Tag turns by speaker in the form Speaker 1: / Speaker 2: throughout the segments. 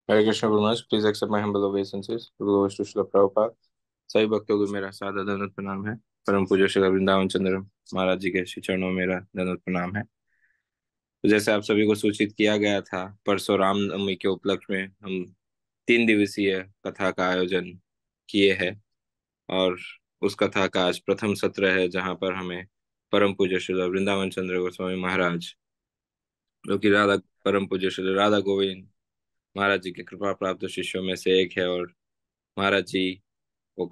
Speaker 1: हरे कृष्ण गुरुनाज, please accept my humble obeisances to Srila Prabhupada. सभी भक्तों को मेरा सादर दंडवत प्रणाम है। परम पूज्य श्री वृंदावन चंद्र महाराज जी के श्री चरणों में मेरा दंडवत प्रणाम है। तो जैसे आप सभी को सूचित किया गया था, परसों रामनवमी के उपलक्ष्य में हम 3 दिवसीय कथा का आयोजन किए हैं। और उस कथा का आज प्रथम सत्र है, जहाँ पर हमें परम पूज्य श्री वृंदावन चंद्र गोस्वामी महाराज, जो कि राधा परम पूज्य श्री राधा गोविंद महाराज जी के कृपा प्राप्त शिष्यों में से एक है। और महाराज जी को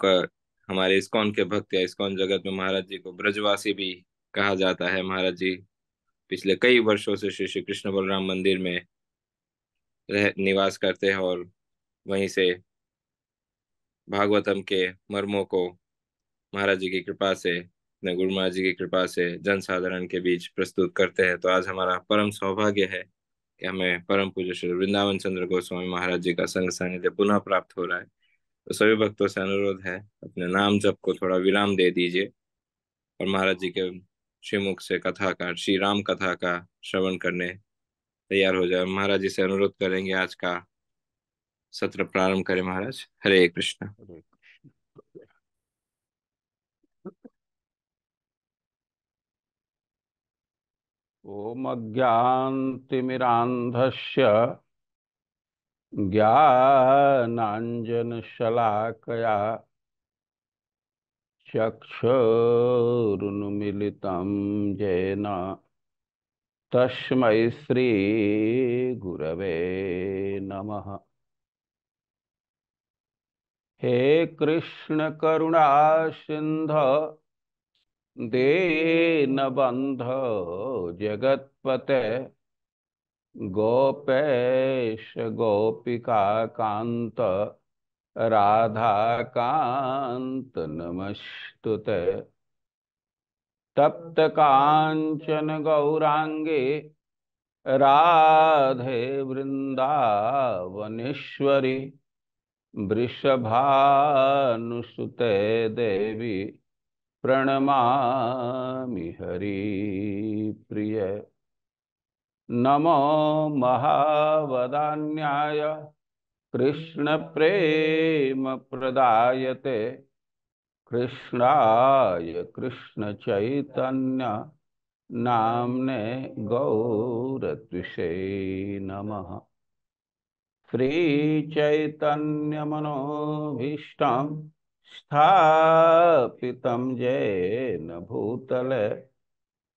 Speaker 1: हमारे इस्कॉन के भक्त या इस्कॉन जगत में महाराज जी को ब्रजवासी भी कहा जाता है। महाराज जी पिछले कई वर्षों से श्री श्री कृष्ण बलराम मंदिर में निवास करते हैं, और वहीं से भागवतम के मर्मों को महाराज जी की कृपा से, अपने गुरु महाराज जी की कृपा से जन साधारण के बीच प्रस्तुत करते हैं। तो आज हमारा परम सौभाग्य है कि हमें परम पूज्य श्री वृंदावन चंद्र गोस्वामी महाराज जी का संग सानिध्य पुनः प्राप्त हो रहा है। तो सभी भक्तों से अनुरोध है, अपने नाम जप को थोड़ा विराम दे दीजिए और महाराज जी के श्रीमुख से कथा का, श्री राम कथा का श्रवण करने तैयार हो जाए। महाराज जी से अनुरोध करेंगे आज का सत्र प्रारंभ करें। महाराज, हरे कृष्ण।
Speaker 2: हरे ॐ अज्ञानतिमिरान्धस्य ज्ञानाञ्जनशलाकया चक्षुरुन्मीलितं येन तस्मै श्रीगुरवे नमः। हे कृष्ण करुणा सिन्धु दीनबन्धो जगत्पते गोपेश गोपिका कांत राधा कांत नमस्तुते। तप्त कांचन गौरांगे राधे वृंदावनेश्वरी वृषभानुसुते देवी प्रणमामि हरिप्रिय। नमो महावदान्याय कृष्ण प्रेम प्रदायते कृष्णाय कृष्ण चैतन्य नामने गौरत्विषे नमः। श्री चैतन्य मनोभीष्टं स्थापितं येन भूतले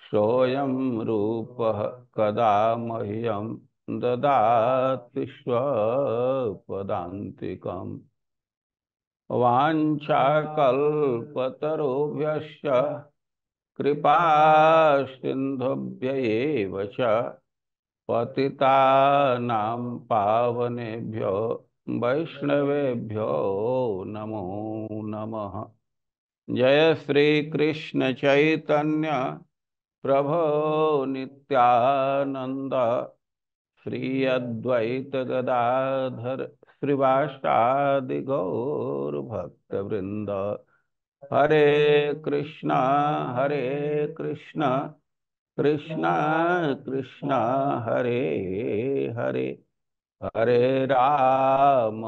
Speaker 2: सोऽयं रूपः कदा मह्यं ददाति स्वपदान्तिकम्। वाञ्छाकल्पतरुभ्यश्च कृपा सिन्धुभ्य एव च पतितानां पावनेभ्यो वैष्णवेभ्यो नमो नमः। जय श्री कृष्ण चैतन्य प्रभो नित्यानंद श्री अद्वैत गदाधर श्रीवासादि गौर भक्त वृंद। हरे कृष्णा हरे कृष्णा कृष्णा कृष्णा हरे हरे हरे राम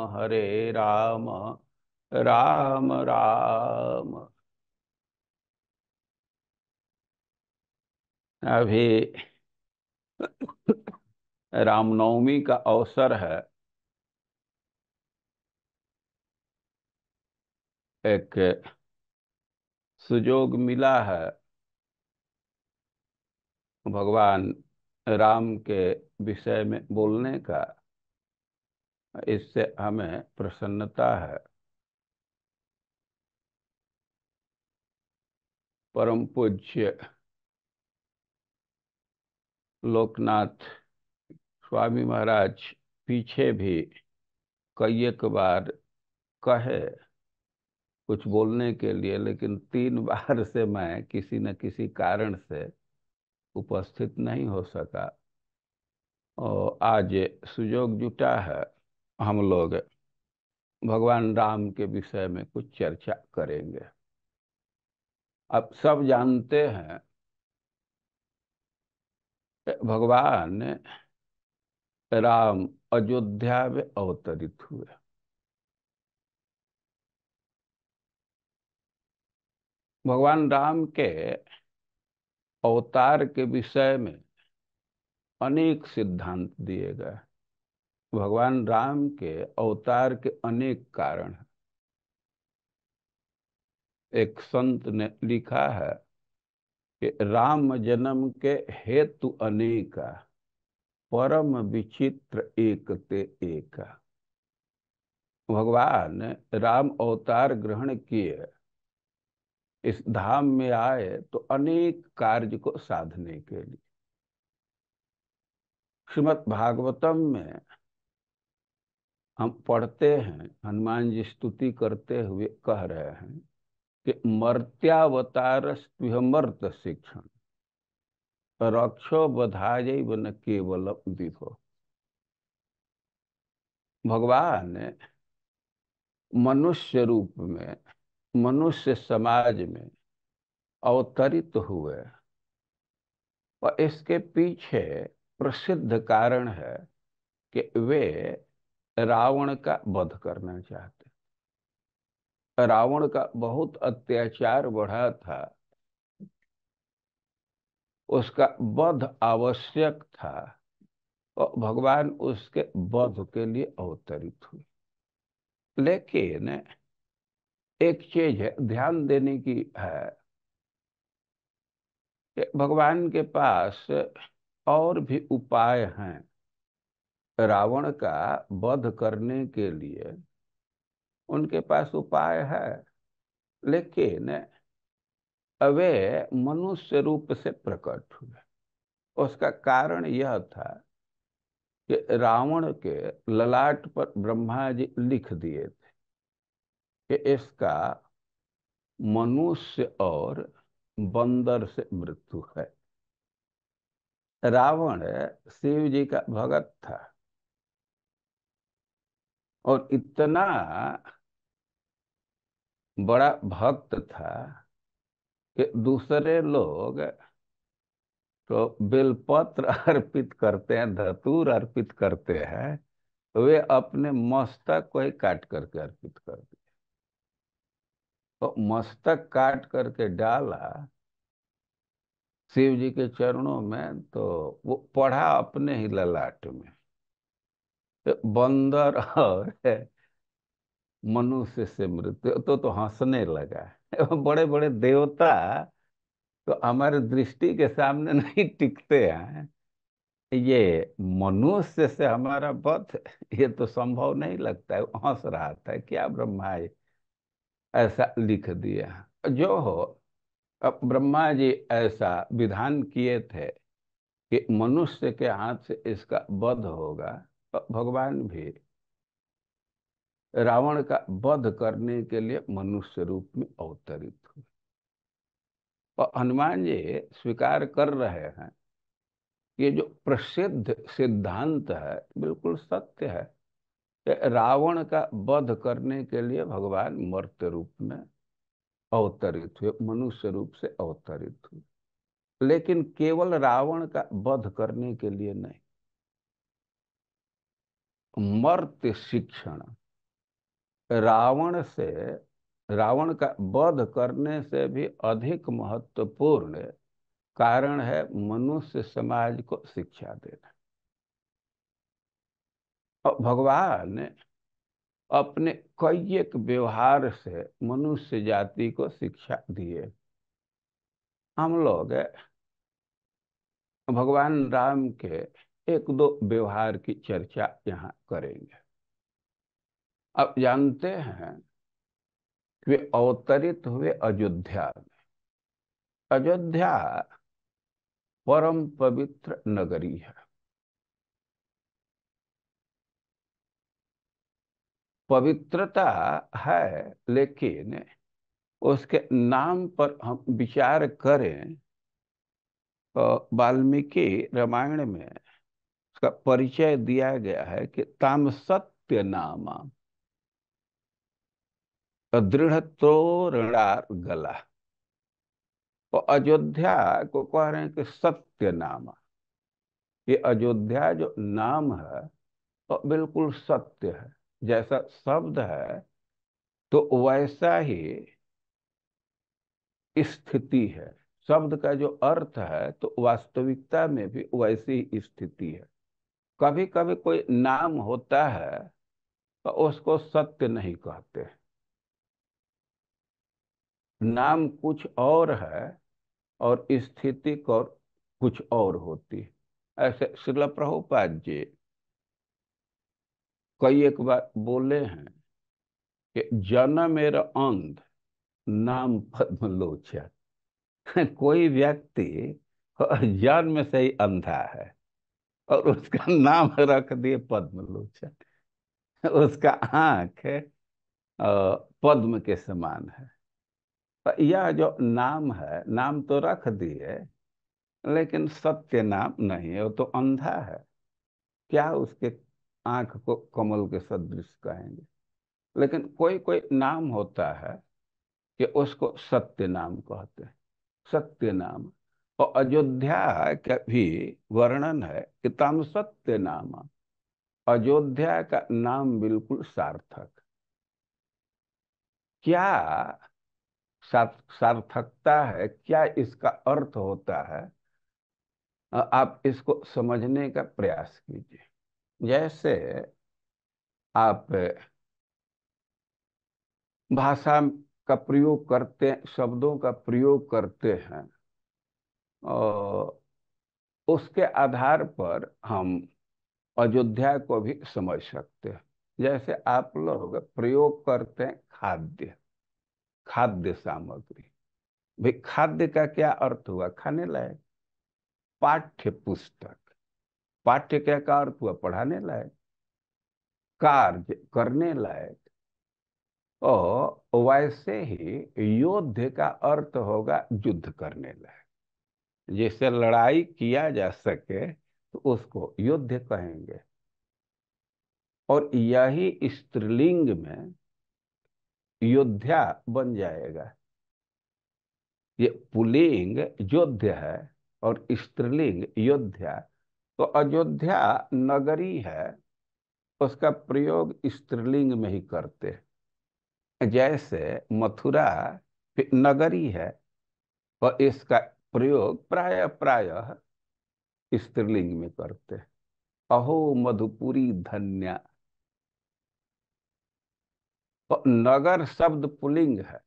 Speaker 2: राम राम। अभी रामनवमी का अवसर है। एक सुजोग मिला है भगवान राम के विषय में बोलने का। इससे हमें प्रसन्नता है। परम पूज्य लोकनाथ स्वामी महाराज पीछे भी कई एक बार कहे कुछ बोलने के लिए, लेकिन 3 बार से मैं किसी न किसी कारण से उपस्थित नहीं हो सका। और आज सुजोग जुटा है, हम लोग भगवान राम के विषय में कुछ चर्चा करेंगे। अब सब जानते हैं भगवान राम अयोध्या में अवतरित हुए। भगवान राम के अवतार के विषय में अनेक सिद्धांत दिए गए। भगवान राम के अवतार के अनेक कारण हैं। एक संत ने लिखा है कि राम जन्म के हेतु अनेका, परम विचित्र एक ते एका। भगवान राम अवतार ग्रहण किए, इस धाम में आए तो अनेक कार्य को साधने के लिए। श्रीमद् भागवतम में हम पढ़ते हैं, हनुमान जी स्तुति करते हुए कह रहे हैं कि मर्त्यावतार मर्त शिक्षण रक्षो बधाई न केवल विभो। भगवान मनुष्य रूप में मनुष्य समाज में अवतरित हुए, और इसके पीछे प्रसिद्ध कारण है कि वे रावण का वध करना चाहते। रावण का बहुत अत्याचार बढ़ा था, उसका वध आवश्यक था, और भगवान उसके वध के लिए अवतरित हुए। लेकिन एक चीज है ध्यान देने की है कि भगवान के पास और भी उपाय हैं। रावण का वध करने के लिए उनके पास उपाय है, लेकिन वे मनुष्य रूप से प्रकट हुए। उसका कारण यह था कि रावण के ललाट पर ब्रह्मा जी लिख दिए थे कि इसका मनुष्य और बंदर से मृत्यु है। रावण शिव जी का भगत था, और इतना बड़ा भक्त था कि दूसरे लोग तो बेलपत्र अर्पित करते हैं, धतूर अर्पित करते हैं, वे अपने मस्तक को ही काट करके अर्पित कर दिए। तो मस्तक काट करके डाला शिव जी के चरणों में, तो वो पढ़ा अपने ही ललाट में। तो बंदर और मनुष्य से मृत्यु, तो हंसने लगा। बड़े बड़े देवता तो हमारे दृष्टि के सामने नहीं टिकते हैं, ये मनुष्य से हमारा वध, ये तो संभव नहीं लगता है। वो हंस रहा था, क्या ब्रह्मा जी ऐसा लिख दिया। जो हो, अब ब्रह्मा जी ऐसा विधान किए थे कि मनुष्य के हाथ से इसका वध होगा, तो भगवान भी रावण का वध करने के लिए मनुष्य रूप में अवतरित हुए। और हनुमान जी स्वीकार कर रहे हैं, ये जो प्रसिद्ध सिद्धांत है बिल्कुल सत्य है कि रावण का वध करने के लिए भगवान मर्त्य रूप में अवतरित हुए, मनुष्य रूप से अवतरित हुए। लेकिन केवल रावण का वध करने के लिए नहीं, मर्त्य शिक्षण, रावण से रावण का वध करने से भी अधिक महत्वपूर्ण कारण है मनुष्य समाज को शिक्षा देना। और भगवान अपने कई एक व्यवहार से मनुष्य जाति को शिक्षा दिए। हम लोग भगवान राम के एक दो व्यवहार की चर्चा यहाँ करेंगे। अब जानते हैं कि वे अवतरित हुए अयोध्या में। अयोध्या परम पवित्र नगरी है। पवित्रता है, लेकिन उसके नाम पर हम विचार करें तो वाल्मीकि रामायण में उसका परिचय दिया गया है कि ताम सत्य नामा दृढ़ तोरणार गला। तो अयोध्या को कह रहे हैं कि सत्य नामा। ये अयोध्या जो नाम है, तो बिल्कुल सत्य है। जैसा शब्द है तो वैसा ही स्थिति है। शब्द का जो अर्थ है तो वास्तविकता में भी वैसी ही स्थिति है। कभी कभी कोई नाम होता है तो उसको सत्य नहीं कहते। नाम कुछ और है और स्थिति कुछ और होती है। ऐसे श्रील प्रभुपाद जी कई एक बार बोले हैं कि जन मेरा अंध नाम पद्मलोचन। कोई व्यक्ति जन्म से ही अंधा है और उसका नाम रख दिए पद्मलोचन। उसका आंख पद्म के समान है। तो यह जो नाम है, नाम तो रख दिए लेकिन सत्य नाम नहीं है, वो तो अंधा है। क्या उसके आंख को कमल के सदृश कहेंगे। लेकिन कोई कोई नाम होता है कि उसको सत्य नाम कहते हैं। सत्य नाम। और अयोध्या का भी वर्णन है कि तम सत्य नाम। अयोध्या का नाम बिल्कुल सार्थक। क्या सार्थकता है, क्या इसका अर्थ होता है, आप इसको समझने का प्रयास कीजिए। जैसे आप भाषा का प्रयोग करते, शब्दों का प्रयोग करते हैं और उसके आधार पर हम अयोध्या को भी समझ सकते हैं। जैसे आप लोग प्रयोग करते हैं खाद्य, खाद्य सामग्री। भाई खाद्य का क्या अर्थ हुआ? खाने लायक। पाठ्य पुस्तक, पाठ्य क्या का अर्थ हुआ? पढ़ाने लायक, कार्य करने लायक। और वैसे ही योद्ध का अर्थ होगा युद्ध करने लायक। जिससे लड़ाई किया जा सके तो उसको युद्ध कहेंगे। और यही स्त्रीलिंग में योद्धा बन जाएगा। ये पुल्लिंग योद्ध है और स्त्रीलिंग योद्धा। तो अयोध्या नगरी है, उसका प्रयोग स्त्रीलिंग में ही करते हैं। जैसे मथुरा नगरी है और इसका प्रयोग प्राय प्रायः स्त्रीलिंग में करते हैं। अहो मधुपुरी धन्या। तो नगर शब्द पुल्लिंग है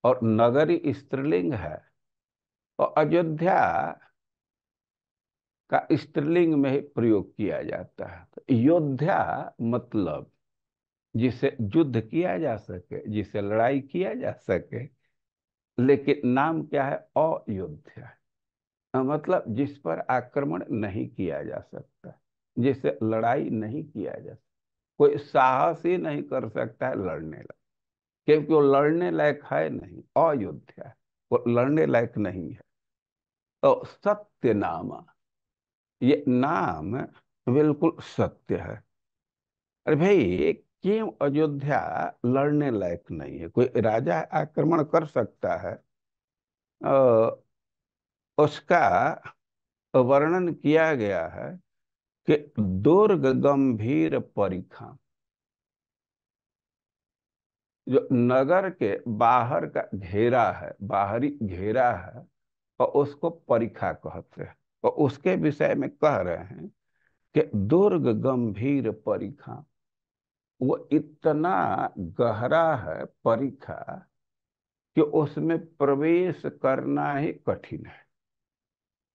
Speaker 2: और नगरी स्त्रीलिंग है। और अयोध्या का स्त्रीलिंग में ही प्रयोग किया जाता है। तो योद्धा मतलब जिसे युद्ध किया जा सके, जिसे लड़ाई किया जा सके। लेकिन नाम क्या है? अयोध्या। मतलब जिस पर आक्रमण नहीं किया जा सकता, जिसे लड़ाई नहीं किया जा सकता। कोई साहस ही नहीं कर सकता है लड़ने लायक, क्योंकि वो लड़ने लायक है नहीं। अयोध्या है, वो लड़ने लायक नहीं है। तो सत्य नाम, ये नाम बिल्कुल सत्य है। अरे भाई क्यों अयोध्या लड़ने लायक नहीं है? कोई राजा आक्रमण कर सकता है। अ, उसका वर्णन किया गया है कि दुर्ग गंभीर परिखा। जो नगर के बाहर का घेरा है, बाहरी घेरा है, और उसको परिखा कहते हैं। और उसके विषय में कह रहे हैं कि दुर्ग गंभीर परिखा। वो इतना गहरा है परिखा कि उसमें प्रवेश करना ही कठिन है।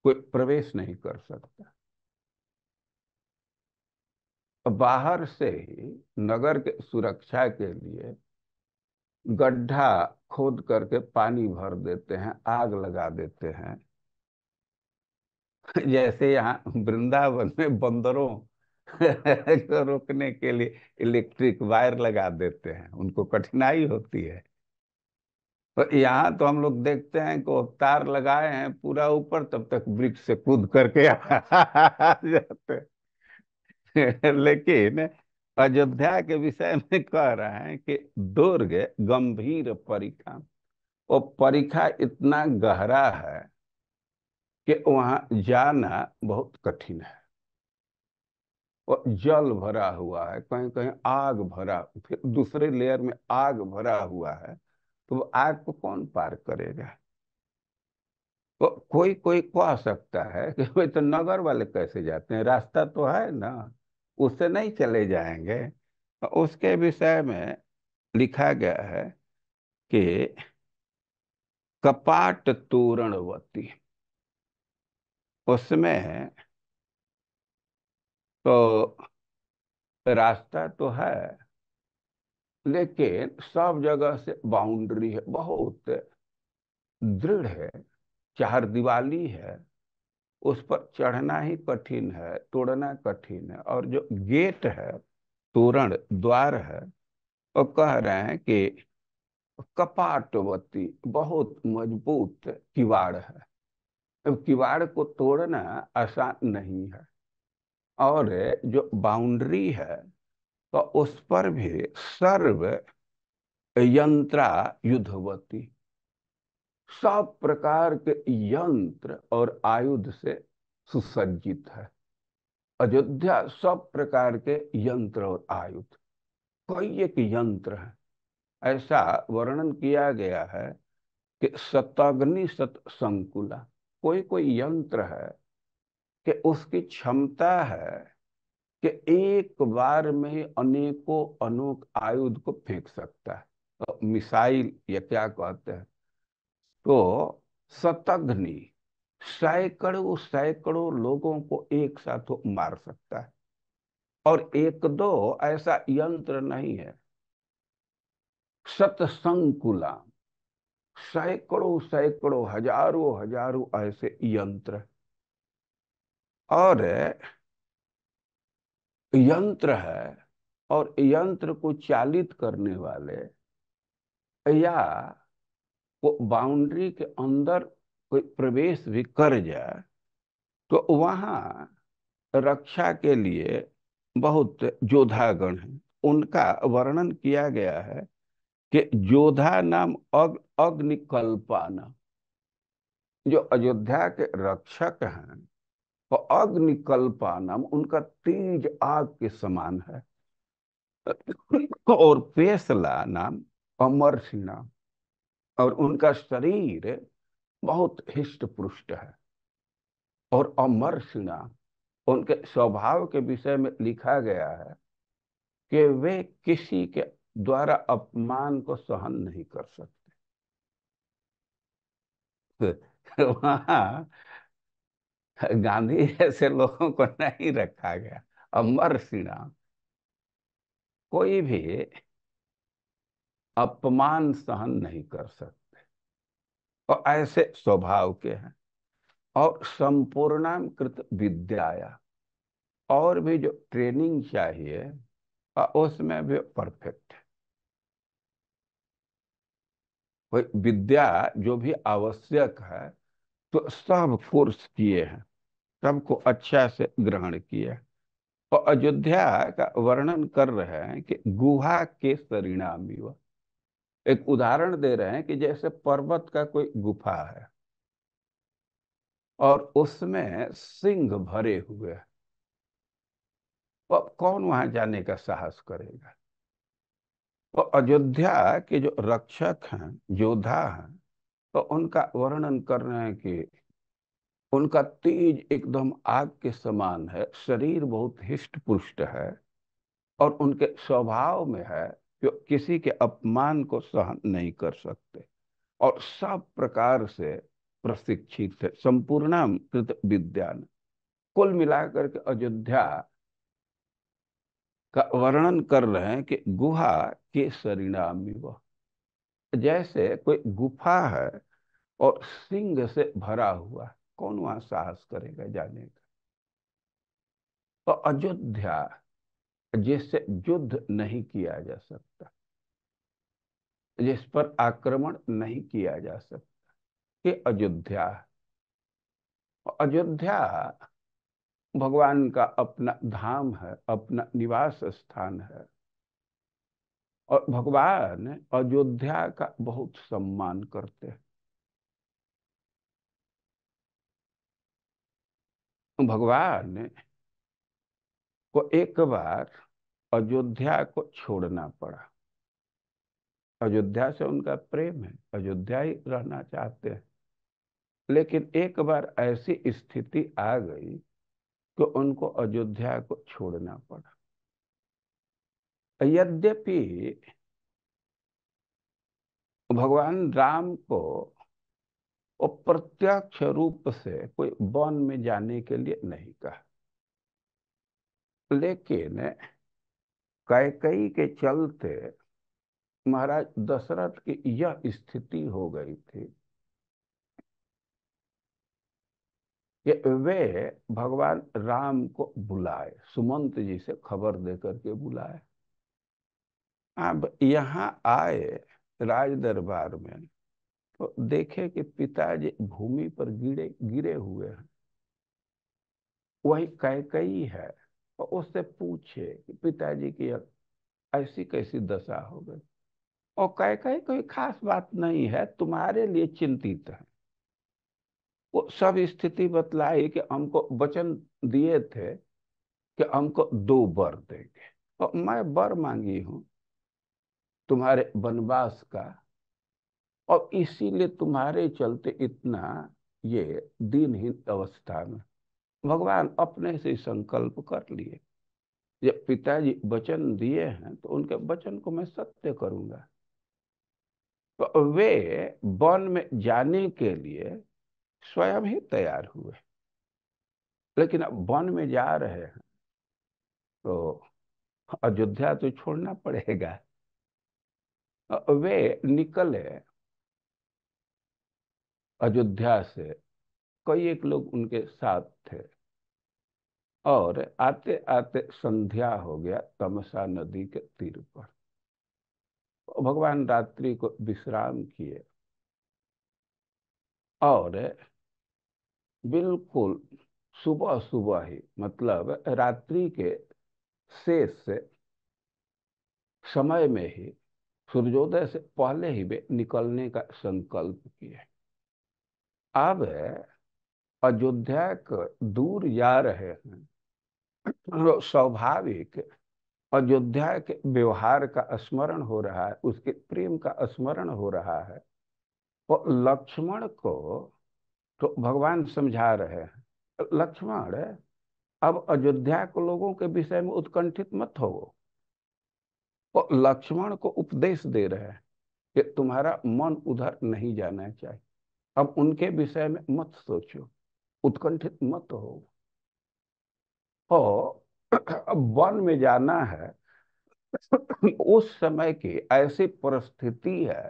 Speaker 2: कोई प्रवेश नहीं कर सकता। बाहर से ही नगर के सुरक्षा के लिए गड्ढा खोद करके पानी भर देते हैं, आग लगा देते हैं। जैसे यहाँ वृंदावन में बंदरों को रोकने के लिए इलेक्ट्रिक वायर लगा देते हैं, उनको कठिनाई होती है। तो यहाँ तो हम लोग देखते हैं कि वो तार लगाए हैं पूरा ऊपर, तब तक वृक्ष से कूद करके आ जाते हैं। लेकिन अयोध्या के विषय में कह रहे हैं कि दुर्ग गंभीर परिखा। वो परिखा इतना गहरा है कि वहां जाना बहुत कठिन है। और जल भरा हुआ है, कहीं कहीं आग भरा, फिर दूसरे लेयर में आग भरा हुआ है, तो वो आग को कौन पार करेगा? तो कोई कोई कह सकता है कि भाई तो नगर वाले कैसे जाते हैं, रास्ता तो है ना, उससे नहीं चले जाएंगे। तो उसके विषय में लिखा गया है कि कपाट तोरणवती, उसमें तो रास्ता तो है, लेकिन सब जगह से बाउंड्री है, बहुत दृढ़ है, चार दीवारी है, उस पर चढ़ना ही कठिन है, तोड़ना कठिन है। और जो गेट है, तोरण द्वार है, वो कह रहे हैं कि कपाटवती, बहुत मजबूत किवाड़ है। अब किवाड़ को तोड़ना आसान नहीं है। और जो बाउंड्री है, तो उस पर भी सर्व यंत्रा युद्धवती, सब प्रकार के यंत्र और आयुध से सुसज्जित है। अयोध्या सब प्रकार के यंत्र और आयुध, कई एक यंत्र है। ऐसा वर्णन किया गया है कि शतग्नि शत संकुला, कोई कोई यंत्र है कि उसकी क्षमता है कि एक बार में ही अनेकों अनोक आयुध को फेंक सकता है। तो मिसाइल या क्या कहते हैं, तो शतघ्नी, सैकड़ों सैकड़ों लोगों को एक साथ वो मार सकता है। और एक दो ऐसा यंत्र नहीं है, शतसंकुला, सैकड़ों सैकड़ों हजारों हजारों ऐसे यंत्र। और यंत्र है, और यंत्र को चालित करने वाले, या वो बाउंड्री के अंदर कोई प्रवेश भी कर जाए, तो वहां रक्षा के लिए बहुत योद्धागण हैं। उनका वर्णन किया गया है कि योद्धा नाम अग्निकल्पाना, जो अयोध्या के रक्षक हैं, तो अग्निकल्पानम, उनका तेज आग के समान है। और पेशला नाम अमरसिंह, और उनका शरीर बहुत हिष्ट पुष्ट है। और अमरसिंह, उनके स्वभाव के विषय में लिखा गया है कि वे किसी के द्वारा अपमान को सहन नहीं कर सकते। वहां गांधी जैसे लोगों को नहीं रखा गया। अमर सिंह कोई भी अपमान सहन नहीं कर सकते, और ऐसे स्वभाव के हैं। और संपूर्णाकृत विद्याया, और भी जो ट्रेनिंग चाहिए, उसमें भी परफेक्ट है। कोई विद्या जो भी आवश्यक है, तो सब कोर्स किए हैं, सबको अच्छा से ग्रहण किए हैं। और अयोध्या का वर्णन कर रहे हैं कि गुहा के परिणामी, वह एक उदाहरण दे रहे हैं कि जैसे पर्वत का कोई गुफा है, और उसमें सिंह भरे हुए हैं, तो अब कौन वहां जाने का साहस करेगा? तो अयोध्या के जो रक्षक हैं, योद्धा हैं, तो उनका वर्णन कर रहे हैं कि उनका तेज एकदम आग के समान है, शरीर बहुत हिष्ट पुष्ट है, और उनके स्वभाव में है कि किसी के अपमान को सहन नहीं कर सकते, और सब प्रकार से प्रशिक्षित है, संपूर्णाकृत विद्यान। कुल मिलाकर के अयोध्या का वर्णन कर रहे हैं कि गुहा के परिणामी, वह जैसे कोई गुफा है और सिंह से भरा हुआ है, कौन वहां साहस करेगा जाने का? तो अयोध्या, जिससे युद्ध नहीं किया जा सकता, जिस पर आक्रमण नहीं किया जा सकता, ये अयोध्या है। अयोध्या भगवान का अपना धाम है, अपना निवास स्थान है। और भगवान अयोध्या का बहुत सम्मान करते हैं। भगवान को एक बार अयोध्या को छोड़ना पड़ा। अयोध्या से उनका प्रेम है, अयोध्या ही रहना चाहते हैं, लेकिन एक बार ऐसी स्थिति आ गई कि उनको अयोध्या को छोड़ना पड़ा। यद्यपि भगवान राम को वो प्रत्यक्ष रूप से कोई वन में जाने के लिए नहीं कहा, लेकिन कैकेयी के चलते महाराज दशरथ की यह स्थिति हो गई थी कि वे भगवान राम को बुलाए, सुमंत जी से खबर देकर के बुलाए। अब यहाँ आए राज दरबार में तो देखे कि पिताजी भूमि पर गिरे गिरे हुए हैं। वही कैकेयी है, तो उससे पूछे कि पिताजी की ऐसी कैसी दशा हो गई। और कैकेयी कोई खास बात नहीं है, तुम्हारे लिए चिंतित है। वो सब स्थिति बतलाई कि हमको वचन दिए थे कि हमको 2 वर देंगे, और मैं वर मांगी हूं तुम्हारे वनवास का, और इसीलिए तुम्हारे चलते इतना ये दीनहीन अवस्था में भगवान अपने से संकल्प कर लिए। जब पिताजी वचन दिए हैं तो उनके वचन को मैं सत्य करूंगा। तो वे वन में जाने के लिए स्वयं ही तैयार हुए, लेकिन अब वन में जा रहे हैं तो अयोध्या तो छोड़ना पड़ेगा। वे निकले अयोध्या से, कई एक लोग उनके साथ थे, और आते आते संध्या हो गया तमसा नदी के तीर पर। भगवान रात्रि को विश्राम किए, और बिल्कुल सुबह सुबह ही, मतलब रात्रि के शेष से समय में ही, सूर्योदय से पहले ही वे निकलने का संकल्प किए। अब अयोध्या को दूर जा रहे हैं तो स्वाभाविक अयोध्या के व्यवहार का स्मरण हो रहा है, उसके प्रेम का स्मरण हो रहा है। और लक्ष्मण को तो भगवान समझा रहे हैं, लक्ष्मण अब अयोध्या के लोगों के विषय में उत्कंठित मत हो। और लक्ष्मण को उपदेश दे रहे हैं कि तुम्हारा मन उधर नहीं जाना चाहिए, अब उनके विषय में मत सोचो, उत्कंठित मत हो। और अब वन में जाना है, उस समय की ऐसी परिस्थिति है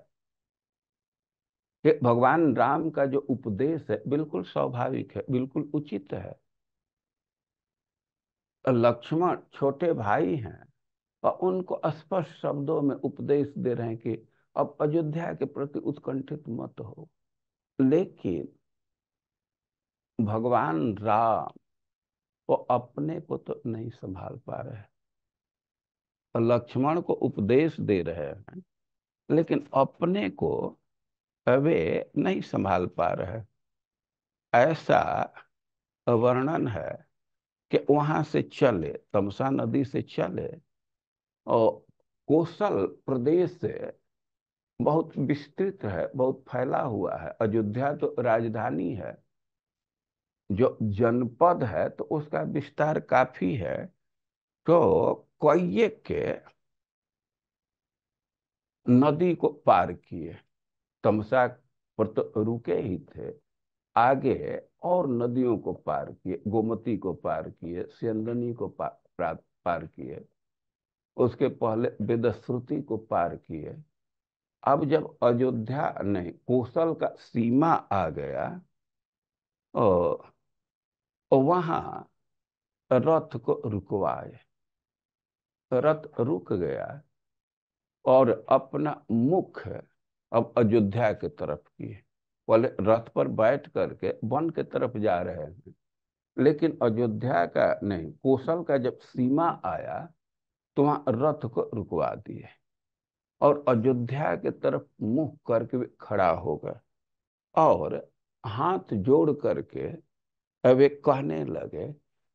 Speaker 2: कि भगवान राम का जो उपदेश है बिल्कुल स्वाभाविक है, बिल्कुल उचित है। लक्ष्मण छोटे भाई हैं और उनको स्पष्ट शब्दों में उपदेश दे रहे हैं कि अब अयोध्या के प्रति उत्कंठित मत हो। लेकिन भगवान राम वो अपने को तो नहीं संभाल पा रहे हैं, लक्ष्मण को उपदेश दे रहे हैं, लेकिन अपने को वे नहीं संभाल पा रहे। ऐसा वर्णन है कि वहां से चले, तमसा नदी से चले, और कौशल प्रदेश से, बहुत विस्तृत है, बहुत फैला हुआ है, अयोध्या तो राजधानी है, जो जनपद है तो उसका विस्तार काफी है। तो कई के नदी को पार किए, तमसा पर तो रुके ही थे, आगे और नदियों को पार किए, गोमती को पार किए, सेंदनी को पार किए, उसके पहले वेदश्रुति को पार किए। अब जब अयोध्या नहीं, कौशल का सीमा आ गया, और वहां रथ को रुकवाए, रथ रुक गया, और अपना मुख अब अयोध्या के तरफ किए। पहले रथ पर बैठ करके वन के तरफ जा रहे हैं, लेकिन अयोध्या का नहीं, कौशल का जब सीमा आया तो वहां रथ को रुकवा दिए, और अयोध्या के तरफ मुंह करके वे खड़ा हो गए, और हाथ जोड़ करके अब वे कहने लगे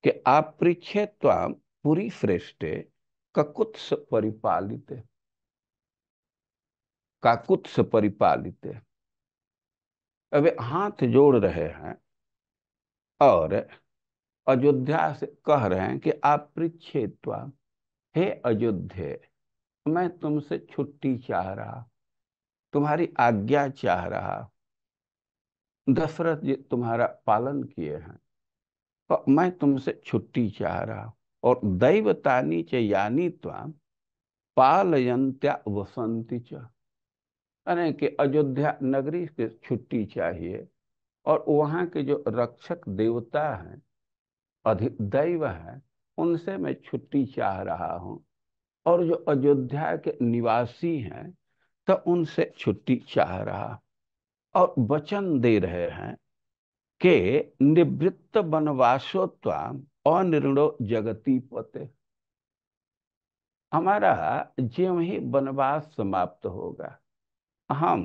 Speaker 2: कि आप पृच्छे त्वाम पुरी श्रेष्ठे ककुत्स परिपालिते, काकुत्स परिपालिते। अब वे हाथ जोड़ रहे हैं और अयोध्या से कह रहे हैं कि आप पृच्छेत्वा, हे अयोध्या, मैं तुमसे छुट्टी चाह रहा, तुम्हारी आज्ञा चाह रहा। दशरथ जी तुम्हारा पालन किए हैं और मैं तुमसे छुट्टी चाह रहा। और दैवतानी च यानी त्वाम पालयंत्या वसंती च, यानी कि अयोध्या नगरी से छुट्टी चाहिए और वहां के जो रक्षक देवता हैं, अधिदैव है, उनसे मैं छुट्टी चाह रहा हूं। और जो अयोध्या के निवासी हैं तो उनसे छुट्टी चाह रहा। और वचन दे रहे हैं कि निवृत्त वनवासोत्वाम अनिर्णो जगती पते, हमारा ज्यों ही वनवास समाप्त होगा, हम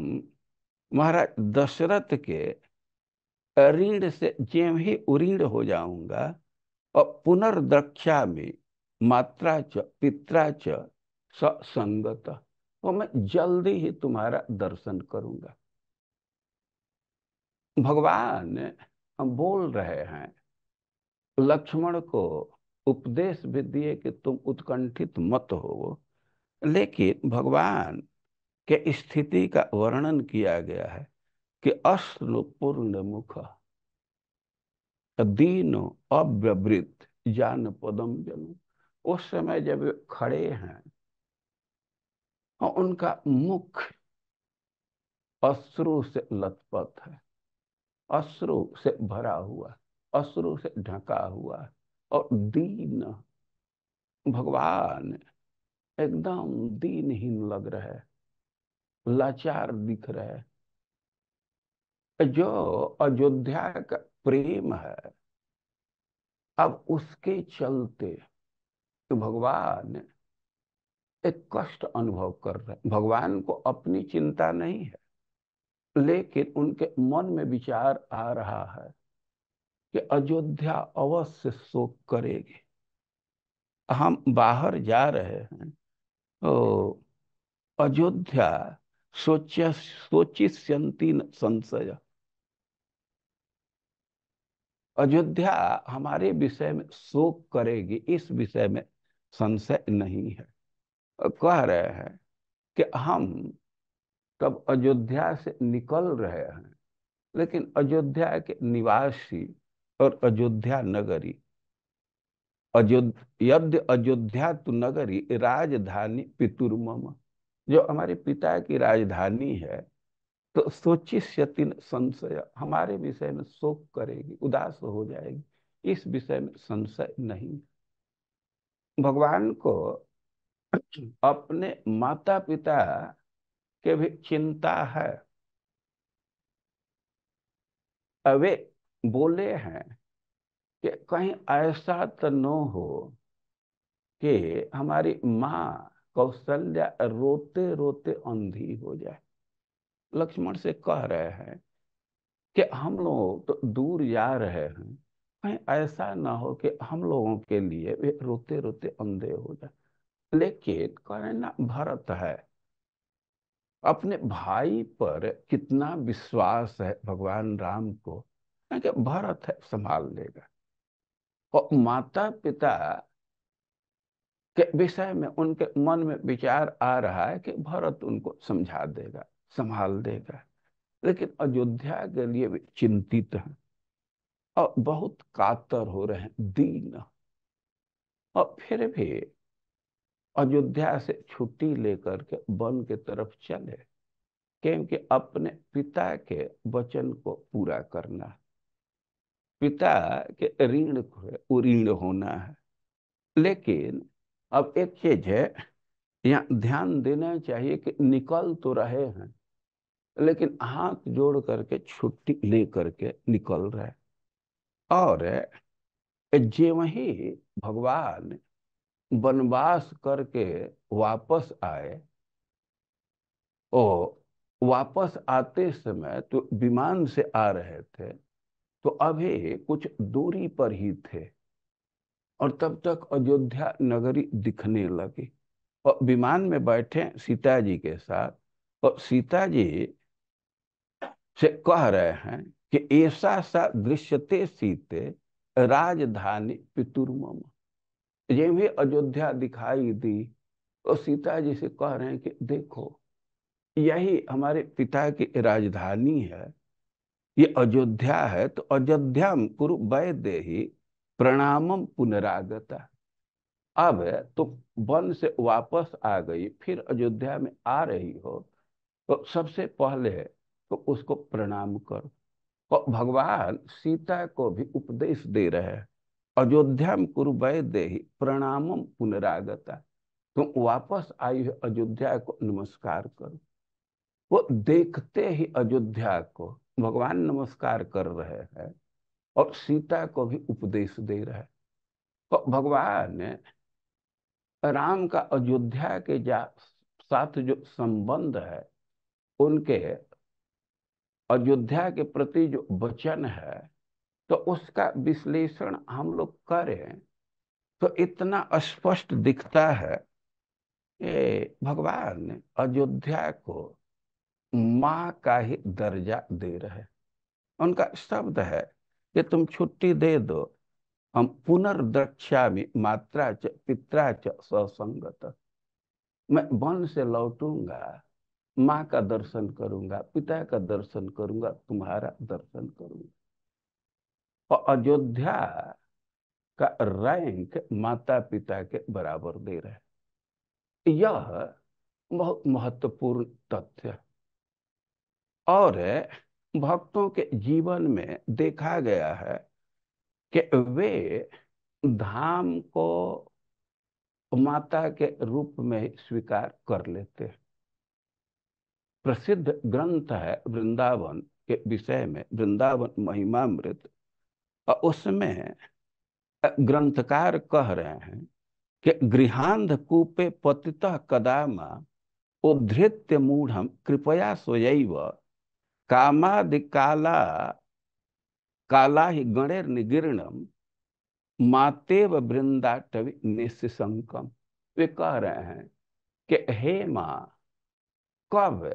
Speaker 2: महाराज दशरथ के ऋण से ज्यों ही उरीण हो जाऊंगा और पुनर्द्रक्षा में मात्रा च पित्रा च ससंगत, तो मैं जल्दी ही तुम्हारा दर्शन करूंगा। भगवान हम बोल रहे हैं, लक्ष्मण को उपदेश भी दिए कि तुम उत्कंठित मत हो, लेकिन भगवान के स्थिति का वर्णन किया गया है कि अश्रु पूर्ण मुख दीनो अव्यवृत जान पदम जनु। उस समय जब वे खड़े हैं और उनका मुख अश्रु से लथपथ है, अश्रु से भरा हुआ, अश्रु से ढका हुआ है। और दीन, भगवान एकदम दीनहीन लग रहे हैं, लाचार दिख रहे हैं। जो अयोध्या का प्रेम है, अब उसके चलते तो भगवान एक कष्ट अनुभव कर रहे हैं। भगवान को अपनी चिंता नहीं है, लेकिन उनके मन में विचार आ रहा है कि अयोध्या अवश्य शोक करेगी। हम बाहर जा रहे हैं तो अयोध्या सोचिष्यन्ति न संशय, अयोध्या हमारे विषय में शोक करेगी, इस विषय में संशय नहीं है। कह रहे हैं कि हम तब अयोध्या से निकल रहे हैं, लेकिन अयोध्या के निवासी और अयोध्या नगरी, यद्य अयोध्या तु नगरी राजधानी पितुर्मम, जो हमारे पिता की राजधानी है, तो सोचिष्यति संशय, हमारे विषय में शोक करेगी, उदास हो जाएगी, इस विषय में संशय नहीं। भगवान को अपने माता पिता के भी चिंता है। वे बोले हैं कि कहीं ऐसा तो न हो कि हमारी माँ कौशल्या रोते रोते अंधी हो जाए। लक्ष्मण से कह रहे हैं कि हम लोग तो दूर जा रहे हैं, कहीं ऐसा ना हो कि हम लोगों के लिए वे रोते रोते अंधे हो जाए। लेकिन कहें ना, भरत है, अपने भाई पर कितना विश्वास है भगवान राम को कि भरत है संभाल लेगा। और माता पिता के विषय में उनके मन में विचार आ रहा है कि भरत उनको समझा देगा, संभाल देगा। लेकिन अयोध्या के लिए वे चिंतित हैं और बहुत कातर हो रहे हैं, दीन। और फिर भी अयोध्या से छुट्टी लेकर के वन के तरफ चले, क्योंकि अपने पिता के वचन को पूरा करना है, पिता के ऋण को ऋण होना है। लेकिन अब एक चीज है, यहाँ ध्यान देना चाहिए कि निकल तो रहे हैं, लेकिन हाथ जोड़ करके छुट्टी ले करके निकल रहे। और जे वही भगवान वनवास करके वापस आए, ओ वापस आते समय तो विमान से आ रहे थे, तो अभी कुछ दूरी पर ही थे। और तब तक अयोध्या नगरी दिखने लगी। और विमान में बैठे सीता जी के साथ, और सीता जी से कह रहे हैं कि ऐसा सा दृश्यते सीते राजधानी पितुर्मम। ये भी अयोध्या दिखाई दी, और सीता जी से कह रहे हैं कि देखो, यही हमारे पिता की राजधानी है, ये अयोध्या है। तो अयोध्याम कुरु वैदेही प्रणामम पुनरागता। अब तो वन से वापस आ गई, फिर अयोध्या में आ रही हो, तो सबसे पहले तो उसको प्रणाम करो। और भगवान सीता को भी उपदेश दे रहे हैं, अयोध्या में कुरु वैदेही प्रणामम पुनरागता। तुम वापस आई हो अयोध्या को नमस्कार करो। वो देखते ही अयोध्या को भगवान नमस्कार कर रहे हैं, और सीता को भी उपदेश दे रहे हैं। तो भगवान राम का अयोध्या के साथ जो संबंध है, उनके अयोध्या के प्रति जो वचन है, तो उसका विश्लेषण हम लोग करें तो इतना स्पष्ट दिखता है। ये भगवान ने अयोध्या को माँ का ही दर्जा दे रहे हैं। उनका शब्द है कि तुम छुट्टी दे दो, हम पुनर्द्रक्ष्यामि मात्रा च पित्रा च ससंगत। मैं वन से लौटूंगा, माँ का दर्शन करूंगा, पिता का दर्शन करूंगा, तुम्हारा दर्शन करूंगा। और अयोध्या का रैंक माता पिता के बराबर दे रहे हैं। यह बहुत महत्वपूर्ण तथ्य है। और भक्तों के जीवन में देखा गया है कि वे धाम को माता के रूप में ही स्वीकार कर लेते हैं। प्रसिद्ध ग्रंथ है वृंदावन के विषय में, वृंदावन महिमामृत। और उसमें ग्रंथकार कह रहे हैं कि गृहांध कूपे पतितः कदामा उद्धृत्य मूढ़म कृपया स्वयैव कामादि काला काला ही गणेर निगीर्णम मातेव वृंदाटवि निस्संकम। वे कह रहे हैं कि हे माँ, कब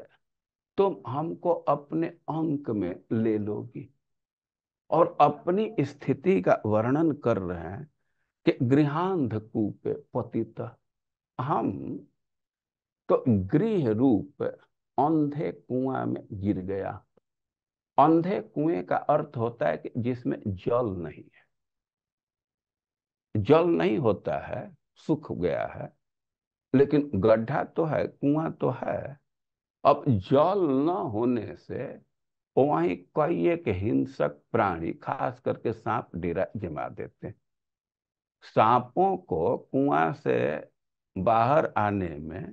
Speaker 2: तुम हमको अपने अंक में ले लोगी। और अपनी स्थिति का वर्णन कर रहे हैं कि गृहांध कूपे पतित, हम तो गृह रूप अंधे कुआं में गिर गया। अंधे कुएं का अर्थ होता है कि जिसमें जल नहीं है। जल नहीं होता है, सूख गया है, लेकिन गड्ढा तो है, कुआं तो है। अब जल न होने से वहीं कई एक हिंसक प्राणी, खास करके सांप, डेरा जमा देते हैं। सांपों को कुआं से बाहर आने में,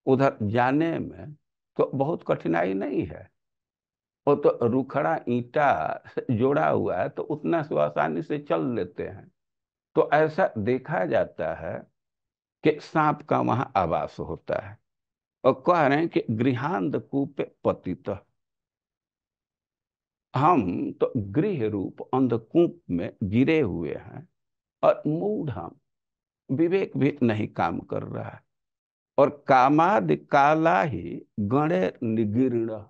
Speaker 2: उधर जाने में तो बहुत कठिनाई नहीं है। वो तो रुखड़ा ईंटा से जोड़ा हुआ है, तो उतना से आसानी से चल लेते हैं। तो ऐसा देखा जाता है कि सांप का वहां आवास होता है। और कह रहे हैं कि गृहांध कूप पतित, हम तो गृह रूप अंधकूप में गिरे हुए हैं। और मूढ़ हम, विवेक भी नहीं काम कर रहा है। और कामादि काला ही गणे निगीर्ण,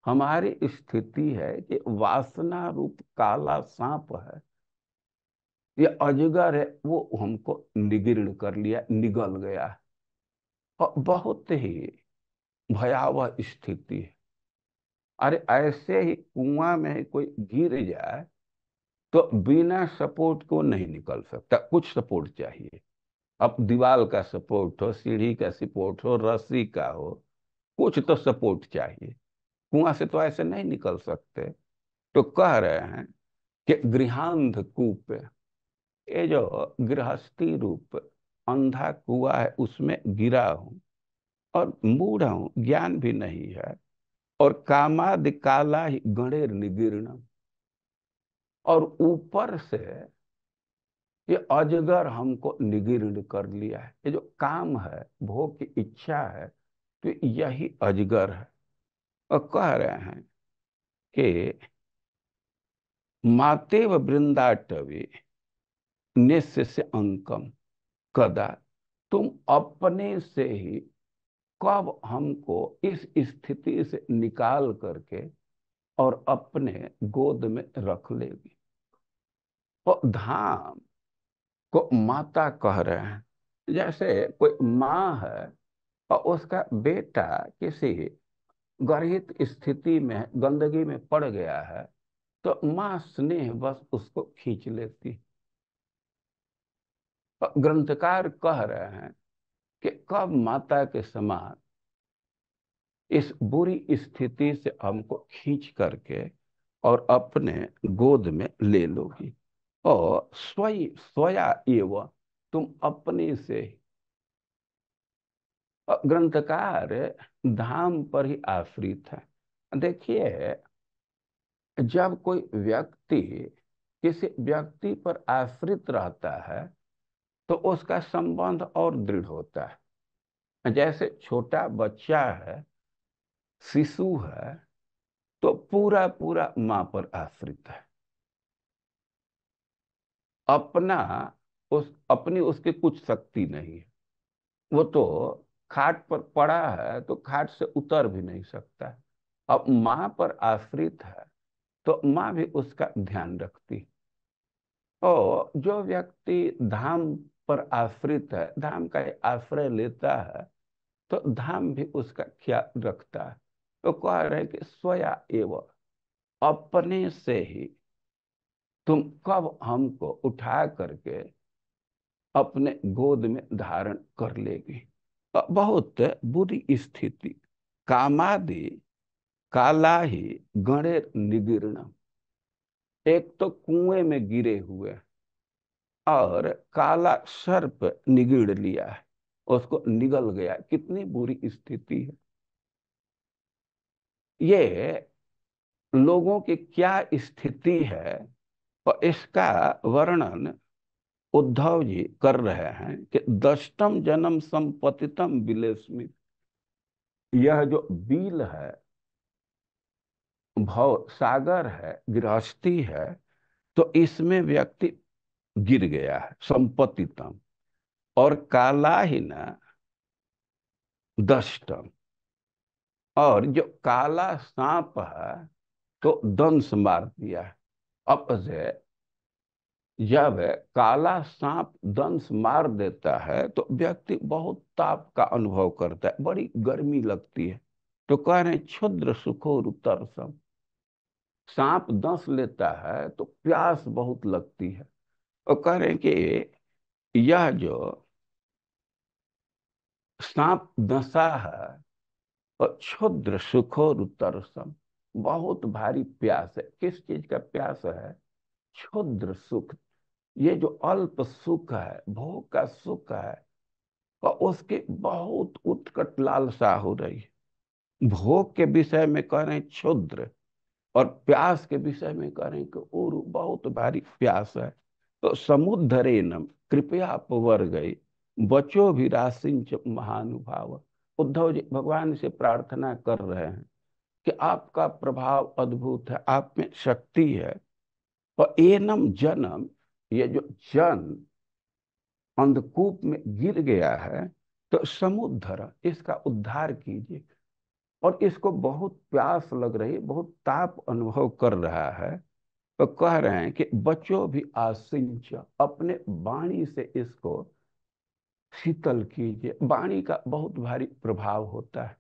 Speaker 2: हमारी स्थिति है कि वासना रूप काला सांप है, ये अजगर है, वो हमको निगीर्ण कर लिया, निगल गया है। और बहुत ही भयावह स्थिति है। अरे ऐसे ही कुआं में ही कोई गिर जाए तो बिना सपोर्ट को नहीं निकल सकता, कुछ सपोर्ट चाहिए। अब दीवार का सपोर्ट हो, सीढ़ी का सपोर्ट हो, रस्सी का हो, कुछ तो सपोर्ट चाहिए। कुआं से तो ऐसे नहीं निकल सकते। तो कह रहे हैं कि गृहांध कूप, ये जो गृहस्थी रूप अंधा कुआं है, उसमें गिरा हूं, और मूढ़ हूं, ज्ञान भी नहीं है। और कामादि काला ही गणेर निगीर्ण, और ऊपर से ये अजगर हमको निगीर्ण कर लिया है। ये जो काम है, भोग की इच्छा है, तो यही अजगर है। और कह रहे हैं कि मातेव वृंदाटवी निस्य अंकम कदा, तुम अपने से ही कब हमको इस स्थिति से निकाल करके और अपने गोद में रख लेगी। तो धाम को माता कह रहे हैं। जैसे कोई माँ है और उसका बेटा किसी गर्भित स्थिति में गंदगी में पड़ गया है, तो माँ स्नेह बस उसको खींच लेती। और ग्रंथकार कह रहे हैं कि कब माता के समान इस बुरी स्थिति से हमको खींच करके और अपने गोद में ले लोगी। और स्वया एव, तुम अपने से ही। ग्रंथकार धाम पर ही आश्रित है। देखिए, जब कोई व्यक्ति किसी व्यक्ति पर आश्रित रहता है तो उसका संबंध और दृढ़ होता है। जैसे छोटा बच्चा है, शिशु है, तो पूरा पूरा माँ पर आश्रित है। अपना अपनी उसकी कुछ शक्ति नहीं है। वो तो खाट पर पड़ा है तो खाट से उतर भी नहीं सकता है। अब माँ पर आश्रित है तो माँ भी उसका ध्यान रखती। और जो व्यक्ति धाम पर आश्रित है, धाम का आश्रय लेता है, तो धाम भी उसका ख्याल रखता है। तो कह रहे कि स्वया एव, अपने से ही तुम कब हमको उठा करके अपने गोद में धारण कर लेगी। बहुत बुरी स्थिति। कामादि काला ही गणे निगीर्ण, एक तो कुएं में गिरे हुए और काला सर्प निगीड़ लिया है, उसको निगल गया। कितनी बुरी स्थिति है ये। लोगों की क्या स्थिति है, और इसका वर्णन उद्धव जी कर रहे हैं कि दष्टम जन्म संपतितम बिलेस्मित। यह जो बिल है, भव सागर है, गृहस्थी है, तो इसमें व्यक्ति गिर गया है, संपतितम। और काला ही ना दष्टम, और जो काला सांप है तो दंश मार दिया है। अब से जब काला सांप दंश मार देता है तो व्यक्ति बहुत ताप का अनुभव करता है, बड़ी गर्मी लगती है। तो कह रहे हैं क्षुद्र सुखोर उत्तरसम, सांप दंश लेता है तो प्यास बहुत लगती है। और कह रहे हैं कि यह जो सांप दंसा है और क्षुद्र सुखोर उत्तरसम, बहुत भारी प्यास है। किस चीज का प्यास है? क्षुद्र सुख। ये जो अल्प सुख है, भोग का सुख है, और उसके बहुत उत्कट लालसा हो रही है। भोग के विषय में कह रहे हैं क्षुद्र, और प्यास के विषय में कह रहे हैं कि और बहुत भारी प्यास है। तो समुद्धरे नम कृपया अपवर गई, बचो भी राशिंच महानुभाव। उद्धव जी भगवान से प्रार्थना कर रहे हैं कि आपका प्रभाव अद्भुत है, आप में शक्ति है। और एनम जन्म, ये जो जन अंधकूप में गिर गया है, तो समुद्र, इसका उद्धार कीजिए। और इसको बहुत प्यास लग रही है, बहुत ताप अनुभव कर रहा है। तो कह रहे हैं कि बच्चों भी आसिंच, अपने वाणी से इसको शीतल कीजिए। वाणी का बहुत भारी प्रभाव होता है,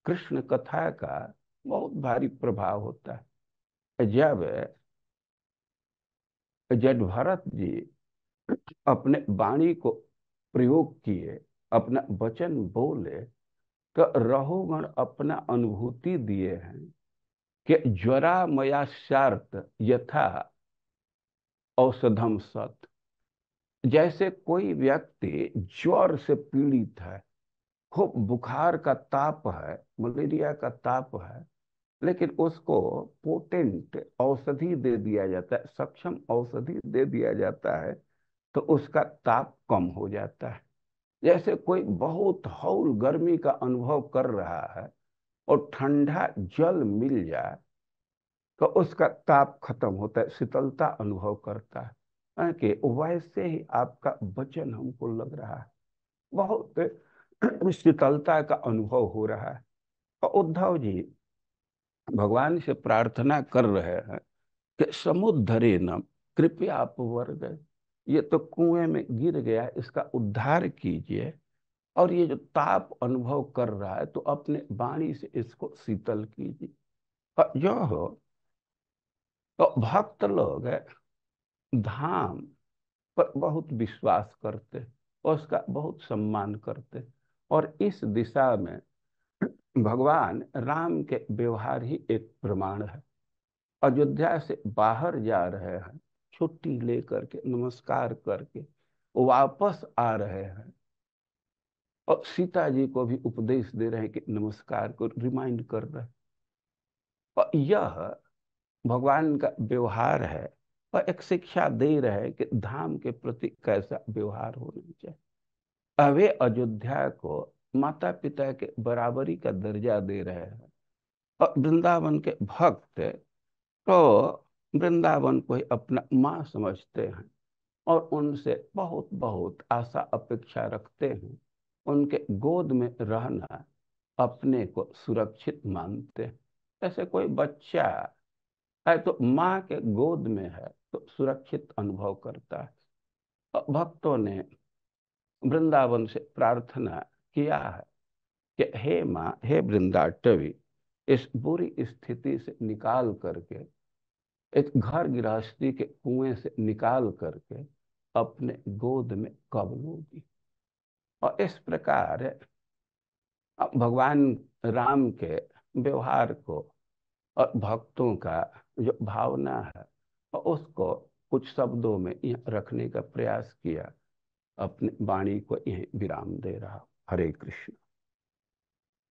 Speaker 2: कृष्ण कथा का बहुत भारी प्रभाव होता है। जब जड भरत जी अपने वाणी को प्रयोग किए, अपना वचन बोले, तो रहुगण अपना अनुभूति दिए हैं कि ज्वरा मया शार्त यथा औषधम सत। जैसे कोई व्यक्ति ज्वर से पीड़ित है, खूब बुखार का ताप है, मलेरिया का ताप है, लेकिन उसको पोटेंट औषधि दे दिया जाता है, सक्षम औषधि दे दिया जाता है, तो उसका ताप कम हो जाता है। जैसे कोई बहुत हौल गर्मी का अनुभव कर रहा है और ठंडा जल मिल जाए तो उसका ताप खत्म होता है, शीतलता अनुभव करता है। है कि वैसे ही आपका वचन हमको लग रहा है, बहुत शीतलता का अनुभव हो रहा है। और उद्धव जी भगवान से प्रार्थना कर रहे हैं कि समुद्धरे न कृपया आप वर्ग, ये तो कुएं में गिर गया, इसका उद्धार कीजिए। और ये जो ताप अनुभव कर रहा है तो अपने वाणी से इसको शीतल कीजिए। और जो हो तो भक्त लोग धाम पर बहुत विश्वास करते और उसका बहुत सम्मान करते। और इस दिशा में भगवान राम के व्यवहार ही एक प्रमाण है। अयोध्या से बाहर जा रहे हैं, छुट्टी लेकर के नमस्कार करके वापस आ रहे हैं, और सीता जी को भी उपदेश दे रहे हैं कि नमस्कार को रिमाइंड कर रहे हैं। और यह भगवान का व्यवहार है, और एक शिक्षा दे रहे हैं कि धाम के प्रति कैसा व्यवहार होना चाहिए। अवे अयोध्या को माता पिता के बराबरी का दर्जा दे रहे हैं, और वृंदावन के भक्त तो वृंदावन को ही अपना माँ समझते हैं, और उनसे बहुत बहुत आशा अपेक्षा रखते हैं। उनके गोद में रहना अपने को सुरक्षित मानते हैं। ऐसे कोई बच्चा है तो माँ के गोद में है तो सुरक्षित अनुभव करता है। और भक्तों ने वृंदावन से प्रार्थना किया है कि हे माँ, हे वृंदाटवी, इस बुरी स्थिति से निकाल करके, एक घर गृहस्थी के कुएं से निकाल करके अपने गोद में कब लोगी। और इस प्रकार भगवान राम के व्यवहार को और भक्तों का जो भावना है और उसको कुछ शब्दों में यहाँ रखने का प्रयास किया। अपनी वाणी को यहीं विराम दे रहा। हरे कृष्ण।